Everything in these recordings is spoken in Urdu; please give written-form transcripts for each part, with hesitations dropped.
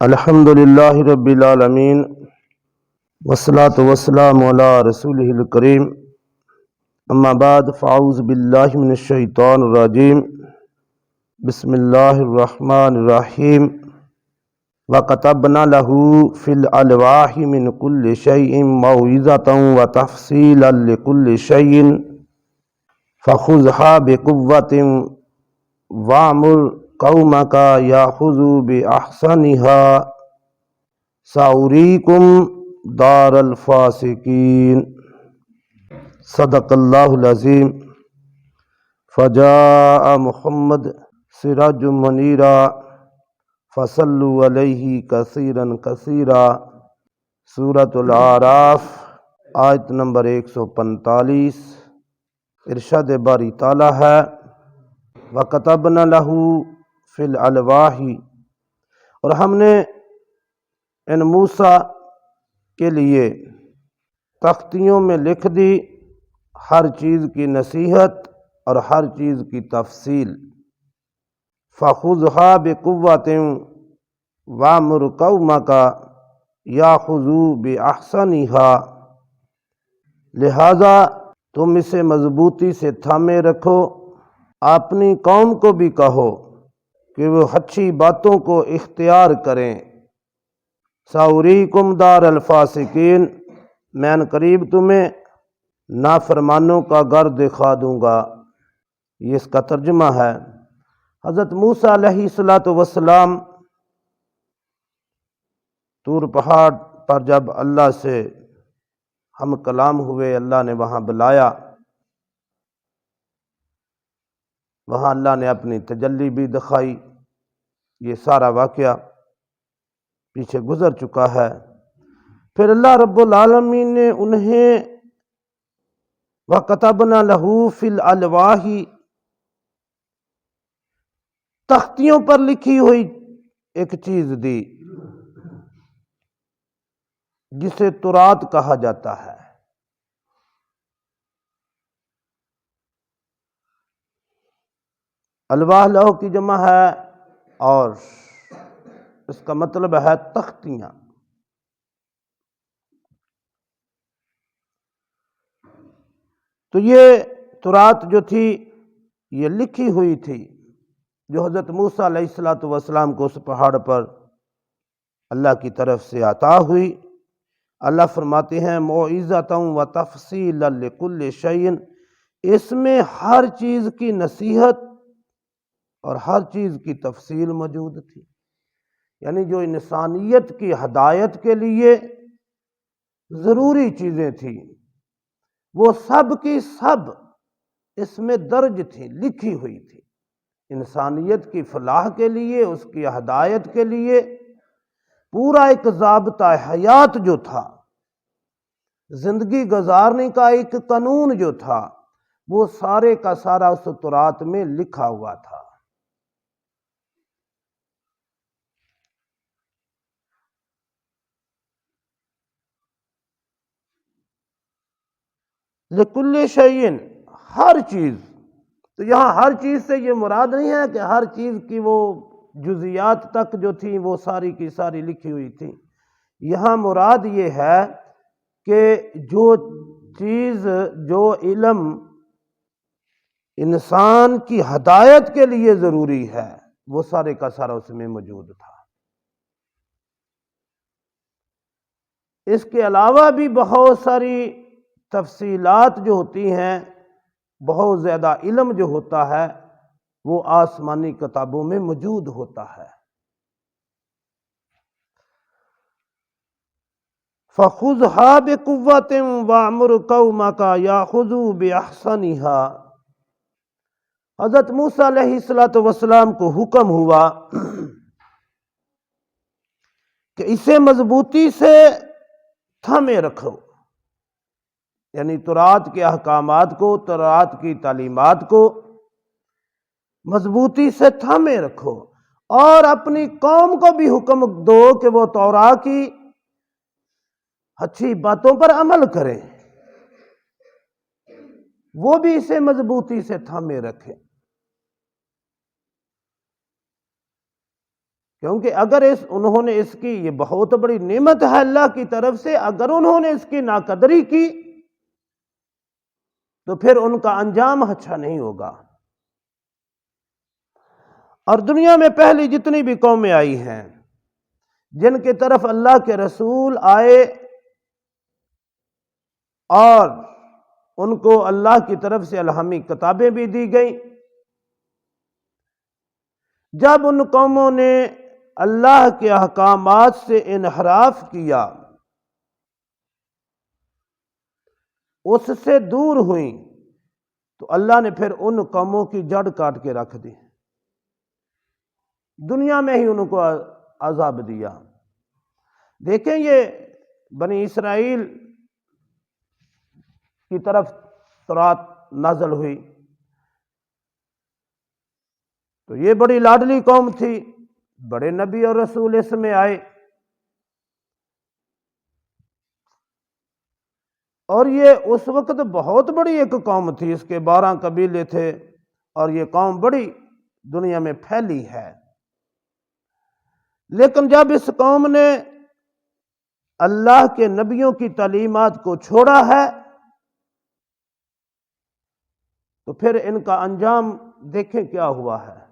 الحمد للہ رب العالمین والصلاة والسلام علی رسولہ الکریم اما بعد فاعوذ باللہ من الشیطان الرجیم بسم اللہ الرحمن الرحیم وَكَتَبْنَا لَهُ فِي الْأَلْوَاحِ مِنْ كُلِّ شَيْءٍ مَوْعِظَةً وَتَفْصِيلًا لِكُلِّ شَيْءٍ فَخُذْهَا بِقُوَّةٍ وَأْمُرْ قَوْمَكَ يَأْخُذُوا بِأَحْسَنِهَا سَأُرِيكُمْ دَارَ الْفَاسِقِينَ۔ صدق اللہ العظیم۔ فجاء محمد سراج منیرا فصلوا علیہ کثیرا کثیرا۔ سورۃ الاعراف آیت نمبر 145۔ ارشاد باری تعالیٰ ہے وَكَتَبْنَا لَهُ فِي الْأَلْوَاحِ، اور ہم نے ان موسیٰ کے لیے تختیوں میں لکھ دی ہر چیز کی نصیحت اور ہر چیز کی تفصیل۔ فَخُذْهَا بِقُوَّةٍ وَأْمُرْ قَوْمَكَ يَأْخُذُوا بِأَحْسَنِهَا، لہذا تم اسے مضبوطی سے تھامے رکھو، اپنی قوم کو بھی کہو کہ وہ اچھی باتوں کو اختیار کریں۔ سَأُرِيكُمْ دَارَ الْفَاسِقِينَ، میں ان قریب تمہیں نافرمانوں کا گھر دکھا دوں گا۔ یہ اس کا ترجمہ ہے۔ حضرت موسیٰ علیہ السلام طور پہاڑ پر جب اللہ سے ہم کلام ہوئے، اللہ نے وہاں بلایا، وہاں اللہ نے اپنی تجلی بھی دکھائی۔ یہ سارا واقعہ پیچھے گزر چکا ہے۔ پھر اللہ رب العالمین نے انہیں وَكَتَبْنَا لَهُ فِي الْأَلْوَاحِ، تختیوں پر لکھی ہوئی ایک چیز دی جسے تورات کہا جاتا ہے۔ الواح لوح کی جمع ہے اور اس کا مطلب ہے تختیاں۔ تو یہ تورات جو تھی یہ لکھی ہوئی تھی جو حضرت موسیٰ علیہ السلام کو اس پہاڑ پر اللہ کی طرف سے عطا ہوئی۔ اللہ فرماتے ہیں موعظۃ وتفصیلا لکل شیء، اس میں ہر چیز کی نصیحت اور ہر چیز کی تفصیل موجود تھی، یعنی جو انسانیت کی ہدایت کے لیے ضروری چیزیں تھیں وہ سب کی سب اس میں درج تھی، لکھی ہوئی تھی۔ انسانیت کی فلاح کے لیے، اس کی ہدایت کے لیے پورا ایک ضابطہ حیات جو تھا، زندگی گزارنے کا ایک قانون جو تھا، وہ سارے کا سارا اس تورات میں لکھا ہوا تھا۔ لکل شیء، ہر چیز۔ تو یہاں ہر چیز سے یہ مراد نہیں ہے کہ ہر چیز کی وہ جزیات تک جو تھیں وہ ساری کی ساری لکھی ہوئی تھیں۔ یہاں مراد یہ ہے کہ جو چیز، جو علم انسان کی ہدایت کے لیے ضروری ہے وہ سارے کا سارا اس میں موجود تھا۔ اس کے علاوہ بھی بہت ساری تفصیلات جو ہوتی ہیں، بہت زیادہ علم جو ہوتا ہے وہ آسمانی کتابوں میں موجود ہوتا ہے۔ فَخُذْهَا بِقُوَّةٍ وَأْمُرْ قَوْمَكَ يَأْخُذُوا بِأَحْسَنِهَا، حضرت موسیٰ علیہ السلام کو حکم ہوا کہ اسے مضبوطی سے تھامے رکھو، یعنی تورات کے احکامات کو، تورات کی تعلیمات کو مضبوطی سے تھامے رکھو، اور اپنی قوم کو بھی حکم دو کہ وہ تورات کی اچھی باتوں پر عمل کریں، وہ بھی اسے مضبوطی سے تھامے رکھیں۔ کیونکہ اگر انہوں نے اس کی، یہ بہت بڑی نعمت ہے اللہ کی طرف سے، اگر انہوں نے اس کی ناقدری کی تو پھر ان کا انجام اچھا نہیں ہوگا۔ اور دنیا میں پہلی جتنی بھی قومیں آئی ہیں جن کی طرف اللہ کے رسول آئے اور ان کو اللہ کی طرف سے الہامی کتابیں بھی دی گئیں، جب ان قوموں نے اللہ کے احکامات سے انحراف کیا، اس سے دور ہوئیں، تو اللہ نے پھر ان قوموں کی جڑ کاٹ کے رکھ دی، دنیا میں ہی ان کو عذاب دیا۔ دیکھیں یہ بنی اسرائیل کی طرف تورات نازل ہوئی تو یہ بڑی لاڈلی قوم تھی، بڑے نبی اور رسول اس میں آئے، اور یہ اس وقت بہت بڑی ایک قوم تھی، اس کے 12 قبیلے تھے، اور یہ قوم بڑی دنیا میں پھیلی ہے۔ لیکن جب اس قوم نے اللہ کے نبیوں کی تعلیمات کو چھوڑا ہے تو پھر ان کا انجام دیکھیں کیا ہوا ہے۔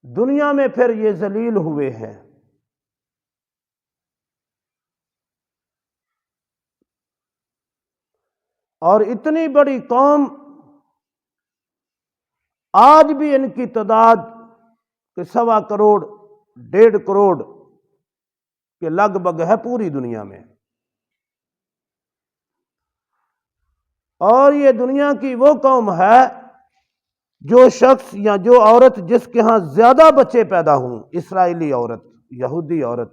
دنیا میں پھر یہ ذلیل ہوئے ہیں۔ اور اتنی بڑی قوم، آج بھی ان کی تعداد 1.25 کروڑ 1.5 کروڑ کے لگ بھگ ہے پوری دنیا میں، اور یہ دنیا کی وہ قوم ہے جو شخص یا جو عورت جس کے ہاں زیادہ بچے پیدا ہوں، اسرائیلی عورت، یہودی عورت،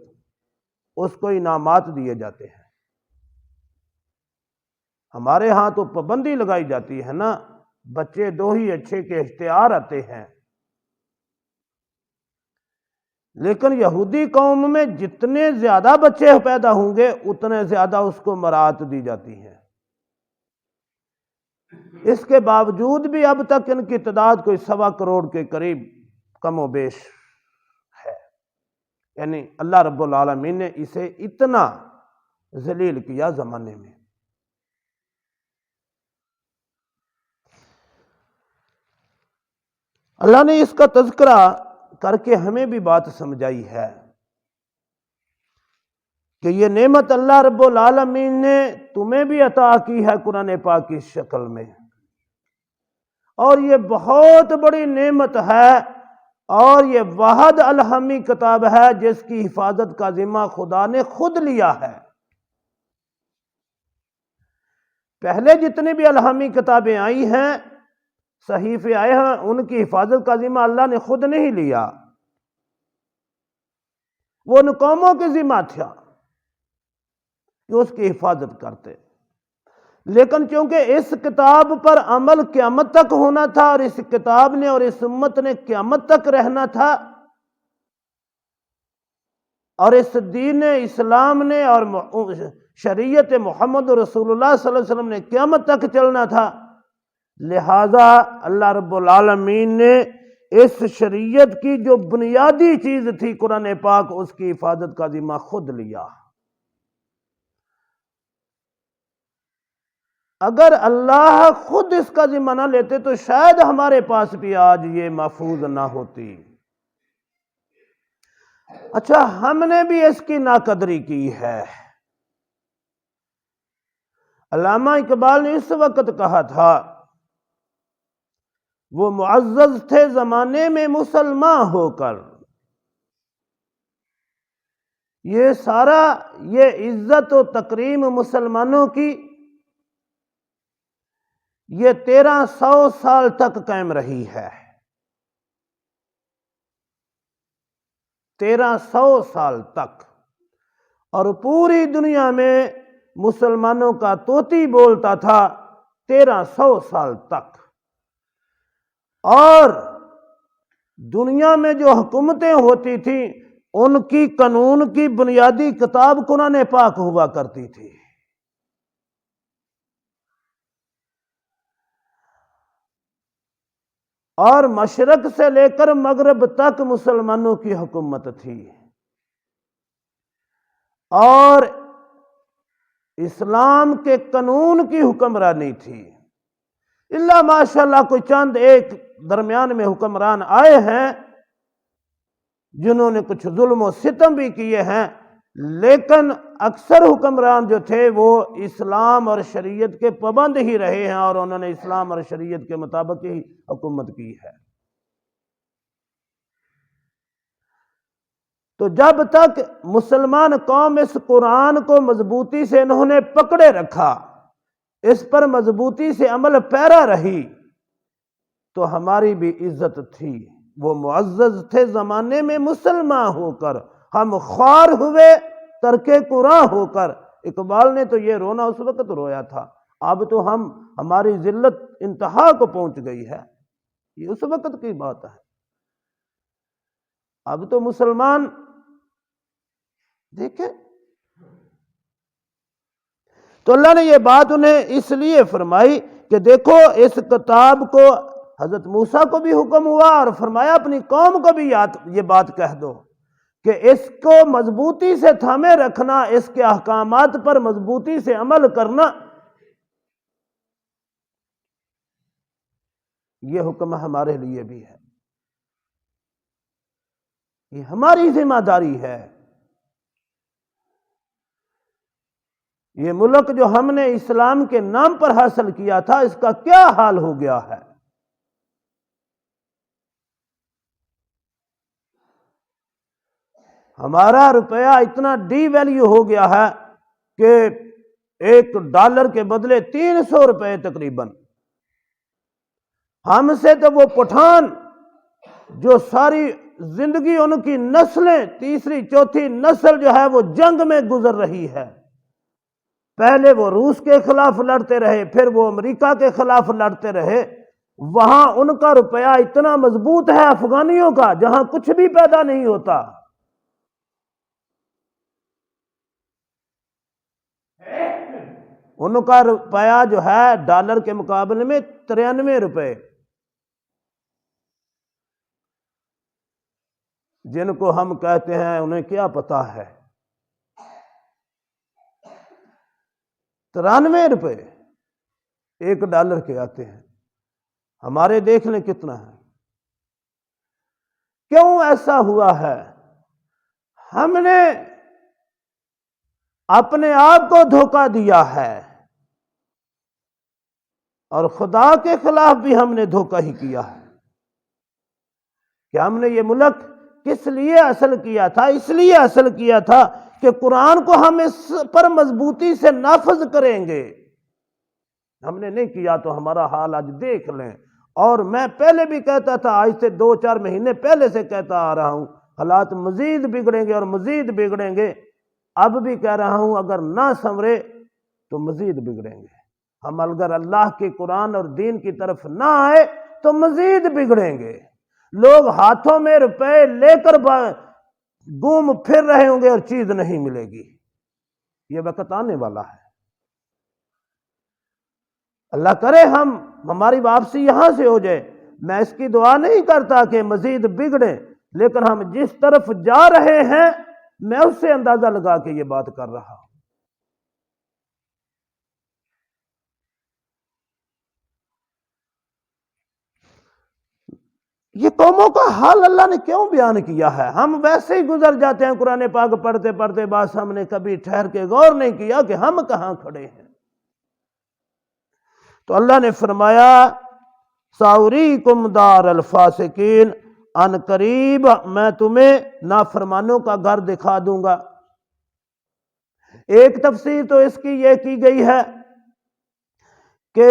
اس کو انعامات دیے جاتے ہیں۔ ہمارے ہاں تو پابندی لگائی جاتی ہے نا، بچے 2 ہی اچھے کے اشتہار آتے ہیں، لیکن یہودی قوم میں جتنے زیادہ بچے پیدا ہوں گے اتنے زیادہ اس کو مراعات دی جاتی ہے۔ اس کے باوجود بھی اب تک ان کی تعداد کوئی 1.25 کروڑ کے قریب کم و بیش ہے، یعنی اللہ رب العالمین نے اسے اتنا ذلیل کیا زمانے میں۔ اللہ نے اس کا تذکرہ کر کے ہمیں بھی بات سمجھائی ہے کہ یہ نعمت اللہ رب العالمین نے تمہیں بھی عطا کی ہے قرآن پاک کی شکل میں، اور یہ بہت بڑی نعمت ہے، اور یہ واحد الہامی کتاب ہے جس کی حفاظت کا ذمہ خدا نے خود لیا ہے۔ پہلے جتنی بھی الہامی کتابیں آئی ہیں، صحیفے آئے ہیں، ان کی حفاظت کا ذمہ اللہ نے خود نہیں لیا، وہ ان قوموں کے ذمہ تھا کہ اس کی حفاظت کرتے۔ لیکن چونکہ اس کتاب پر عمل قیامت تک ہونا تھا، اور اس کتاب نے اور اس امت نے قیامت تک رہنا تھا، اور اس دین اسلام نے اور شریعت محمد رسول اللہ صلی اللہ علیہ وسلم نے قیامت تک چلنا تھا، لہذا اللہ رب العالمین نے اس شریعت کی جو بنیادی چیز تھی قرآن پاک، اس کی حفاظت کا ذمہ خود لیا۔ اگر اللہ خود اس کا ذمہ نہ لیتے تو شاید ہمارے پاس بھی آج یہ محفوظ نہ ہوتی۔ اچھا، ہم نے بھی اس کی ناقدری کی ہے۔ علامہ اقبال نے اس وقت کہا تھا، وہ معزز تھے زمانے میں مسلمان ہو کر، یہ سارا یہ عزت و تکریم مسلمانوں کی یہ 1300 سال تک قائم رہی ہے۔ 1300 سال تک، اور پوری دنیا میں مسلمانوں کا طوطی بولتا تھا 1300 سال تک، اور دنیا میں جو حکومتیں ہوتی تھیں ان کی قانون کی بنیادی کتاب قرآن پاک ہوا کرتی تھی۔ اور مشرق سے لے کر مغرب تک مسلمانوں کی حکومت تھی، اور اسلام کے قانون کی حکمرانی تھی۔ اللہ ماشاءاللہ کوئی چند ایک درمیان میں حکمران آئے ہیں جنہوں نے کچھ ظلم و ستم بھی کیے ہیں، لیکن اکثر حکمران جو تھے وہ اسلام اور شریعت کے پابند ہی رہے ہیں، اور انہوں نے اسلام اور شریعت کے مطابق ہی حکومت کی ہے۔ تو جب تک مسلمان قوم اس قرآن کو مضبوطی سے انہوں نے پکڑے رکھا، اس پر مضبوطی سے عمل پیرا رہی، تو ہماری بھی عزت تھی۔ وہ معزز تھے زمانے میں مسلمان ہو کر، ہم خوار ہوئے ترک قرآن ہو کر۔ اقبال نے تو یہ رونا اس وقت رویا تھا، اب تو ہماری ذلت انتہا کو پہنچ گئی ہے، یہ اس وقت کی بات ہے۔ اب تو مسلمان دیکھیں، تو اللہ نے یہ بات انہیں اس لیے فرمائی کہ دیکھو اس کتاب کو حضرت موسیٰ کو بھی حکم ہوا اور فرمایا اپنی قوم کو بھی یہ بات کہہ دو کہ اس کو مضبوطی سے تھامے رکھنا، اس کے احکامات پر مضبوطی سے عمل کرنا، یہ حکم ہمارے لیے بھی ہے، یہ ہماری ذمہ داری ہے۔ یہ ملک جو ہم نے اسلام کے نام پر حاصل کیا تھا، اس کا کیا حال ہو گیا ہے؟ ہمارا روپیہ اتنا ڈی ویلیو ہو گیا ہے کہ $1 کے بدلے 300 روپے تقریباً۔ ہم سے تو وہ پٹھان جو ساری زندگی ان کی نسلیں، تیسری چوتھی نسل جو ہے وہ جنگ میں گزر رہی ہے، پہلے وہ روس کے خلاف لڑتے رہے، پھر وہ امریکہ کے خلاف لڑتے رہے، وہاں ان کا روپیہ اتنا مضبوط ہے افغانیوں کا، جہاں کچھ بھی پیدا نہیں ہوتا۔ ان کا روپیہ جو ہے ڈالر کے مقابلے میں 93 روپے، جن کو ہم کہتے ہیں انہیں کیا پتا ہے، 93 روپے $1 کے آتے ہیں، ہمارے دیکھ لیں کتنا ہے۔ کیوں ایسا ہوا ہے؟ ہم نے اپنے آپ کو دھوکہ دیا ہے، اور خدا کے خلاف بھی ہم نے دھوکہ ہی کیا ہے کہ ہم نے یہ ملک کس لیے اصل کیا تھا؟ اس لیے اصل کیا تھا کہ قرآن کو ہم اس پر مضبوطی سے نافذ کریں گے۔ ہم نے نہیں کیا تو ہمارا حال آج دیکھ لیں۔ اور میں پہلے بھی کہتا تھا، آج سے 2-4 مہینے پہلے سے کہتا آ رہا ہوں، حالات مزید بگڑیں گے اور مزید بگڑیں گے۔ اب بھی کہہ رہا ہوں، اگر نہ سنورے تو مزید بگڑیں گے۔ ہم اگر اللہ کے قرآن اور دین کی طرف نہ آئے تو مزید بگڑیں گے۔ لوگ ہاتھوں میں روپے لے کر گھوم پھر رہے ہوں گے اور چیز نہیں ملے گی۔ یہ وقت آنے والا ہے۔ اللہ کرے ہماری واپسی یہاں سے ہو جائے۔ میں اس کی دعا نہیں کرتا کہ مزید بگڑے، لیکن ہم جس طرف جا رہے ہیں میں اس سے اندازہ لگا کے یہ بات کر رہا ہوں۔ یہ قوموں کا حال اللہ نے کیوں بیان کیا ہے؟ ہم ویسے ہی گزر جاتے ہیں قرآن پاک پڑھتے پڑھتے، بس ہم نے کبھی ٹھہر کے غور نہیں کیا کہ ہم کہاں کھڑے ہیں۔ تو اللہ نے فرمایا سَأُرِيكُمْ دَارَ الْفَاسِقِينَ، ان قریب میں تمہیں نافرمانوں کا گھر دکھا دوں گا۔ ایک تفسیر تو اس کی یہ کی گئی ہے کہ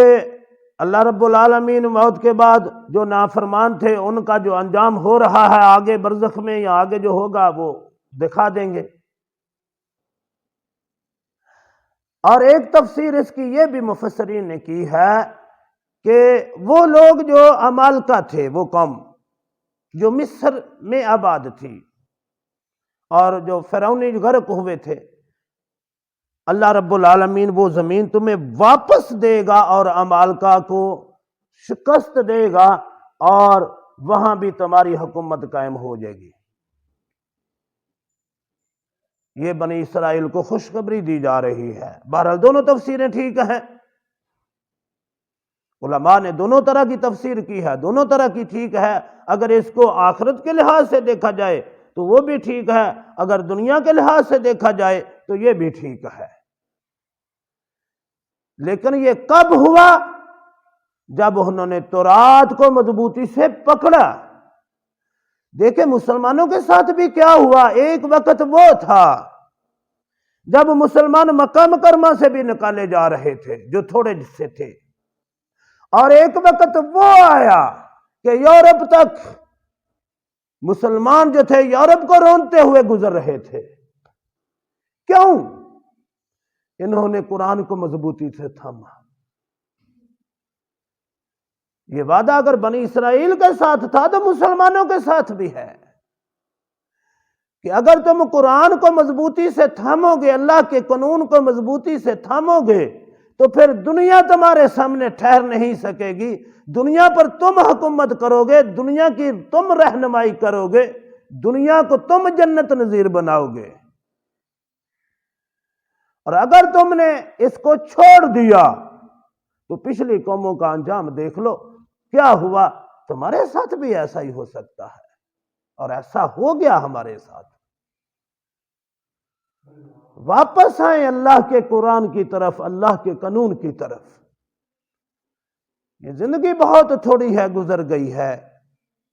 اللہ رب العالمین موت کے بعد جو نافرمان تھے ان کا جو انجام ہو رہا ہے آگے برزخ میں یا آگے جو ہوگا وہ دکھا دیں گے۔ اور ایک تفسیر اس کی یہ بھی مفسرین نے کی ہے کہ وہ لوگ جو عمالقہ تھے، وہ قوم جو مصر میں آباد تھی اور جو فرعونی غرق ہوئے تھے، اللہ رب العالمین وہ زمین تمہیں واپس دے گا اور عمالقہ کو شکست دے گا اور وہاں بھی تمہاری حکومت قائم ہو جائے گی۔ یہ بنی اسرائیل کو خوشخبری دی جا رہی ہے۔ بہرحال دونوں تفسیریں ٹھیک ہیں، علماء نے دونوں طرح کی تفسیر کی ہے، دونوں طرح کی ٹھیک ہے۔ اگر اس کو آخرت کے لحاظ سے دیکھا جائے تو وہ بھی ٹھیک ہے، اگر دنیا کے لحاظ سے دیکھا جائے تو یہ بھی ٹھیک ہے۔ لیکن یہ کب ہوا؟ جب انہوں نے تورات کو مضبوطی سے پکڑا۔ دیکھیں مسلمانوں کے ساتھ بھی کیا ہوا۔ ایک وقت وہ تھا جب مسلمان مکہ مکرمہ سے بھی نکالے جا رہے تھے جو تھوڑے سے تھے، اور ایک وقت وہ آیا کہ یورپ تک مسلمان جو تھے یورپ کو رونتے ہوئے گزر رہے تھے۔ کیوں؟ انہوں نے قرآن کو مضبوطی سے تھاما۔ یہ وعدہ اگر بنی اسرائیل کے ساتھ تھا تو مسلمانوں کے ساتھ بھی ہے کہ اگر تم قرآن کو مضبوطی سے تھامو گے، اللہ کے قانون کو مضبوطی سے تھامو گے، تو پھر دنیا تمہارے سامنے ٹھہر نہیں سکے گی۔ دنیا پر تم حکومت کرو گے، دنیا کی تم رہنمائی کرو گے، دنیا کو تم جنت نظیر بناؤ گے۔ اور اگر تم نے اس کو چھوڑ دیا تو پچھلی قوموں کا انجام دیکھ لو کیا ہوا۔ تمہارے ساتھ بھی ایسا ہی ہو سکتا ہے، اور ایسا ہو گیا ہمارے ساتھ۔ واپس آئیں اللہ کے قرآن کی طرف، اللہ کے قانون کی طرف۔ یہ زندگی بہت تھوڑی ہے، گزر گئی ہے،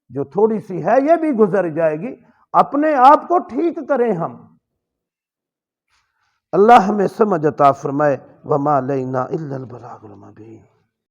جو تھوڑی سی ہے یہ بھی گزر جائے گی۔ اپنے آپ کو ٹھیک کریں ہم۔ اللہ ہمیں سمجھ عطا فرمائے۔ وما علینا الا البلاغ المبین۔